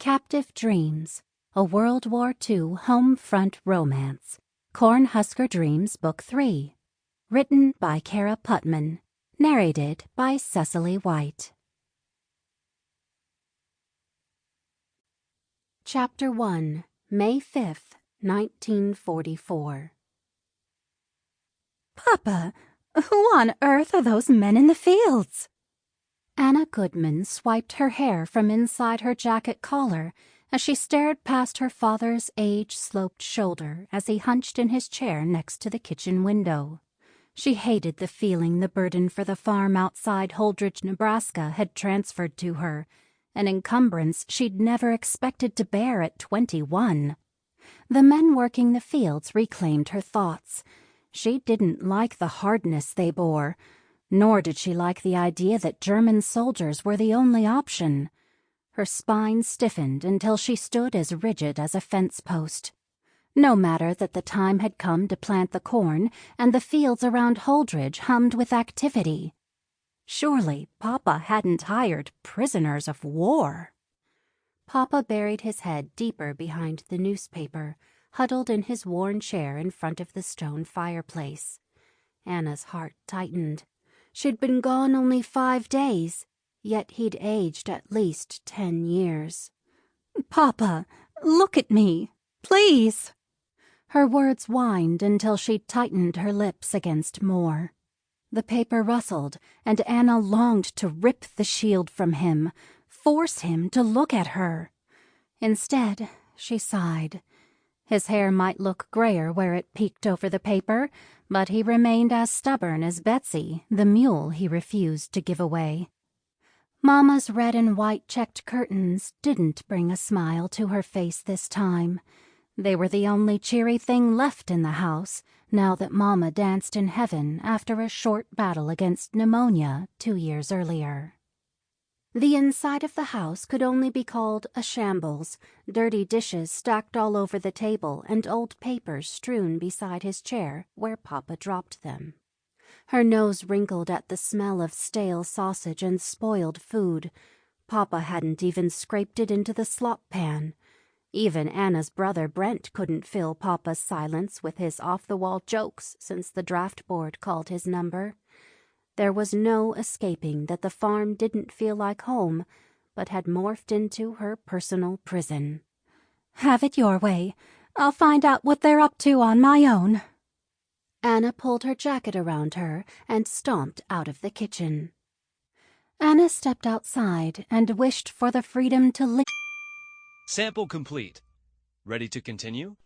Captive Dreams, a World War II home front romance. Cornhusker Dreams, Book 3. Written by Cara Putman. Narrated by Cecily White. Chapter 1. May 5th, 1944. Papa, who on earth are those men in the fields? Anna Goodman swiped her hair from inside her jacket collar as she stared past her father's age-sloped shoulder as he hunched in his chair next to the kitchen window. She hated the feeling the burden for the farm outside Holdridge, Nebraska had transferred to her, an encumbrance she'd never expected to bear at 21. The men working the fields reclaimed her thoughts. She didn't like the hardness they bore, nor did she like the idea that German soldiers were the only option. Her spine stiffened until she stood as rigid as a fence post. No matter that the time had come to plant the corn and the fields around Holdridge hummed with activity. Surely Papa hadn't hired prisoners of war. Papa buried his head deeper behind the newspaper, huddled in his worn chair in front of the stone fireplace. Anna's heart tightened. She'd been gone only 5 days, yet he'd aged at least 10 years. Papa, look at me, please. Her words whined until she tightened her lips against more. The paper rustled, and Anna longed to rip the shield from him, force him to look at her. Instead, she sighed. His hair might look grayer where it peeked over the paper, but he remained as stubborn as Betsy, the mule he refused to give away. Mama's red and white checked curtains didn't bring a smile to her face this time. They were the only cheery thing left in the house, now that Mama danced in heaven after a short battle against pneumonia 2 years earlier. The inside of the house could only be called a shambles, dirty dishes stacked all over the table and old papers strewn beside his chair where Papa dropped them. Her nose wrinkled at the smell of stale sausage and spoiled food. Papa hadn't even scraped it into the slop pan. Even Anna's brother Brent couldn't fill Papa's silence with his off-the-wall jokes since the draft board called his number. There was no escaping that the farm didn't feel like home, but had morphed into her personal prison. Have it your way. I'll find out what they're up to on my own. Anna pulled her jacket around her and stomped out of the kitchen. Anna stepped outside and wished for the freedom to lick. Sample complete. Ready to continue?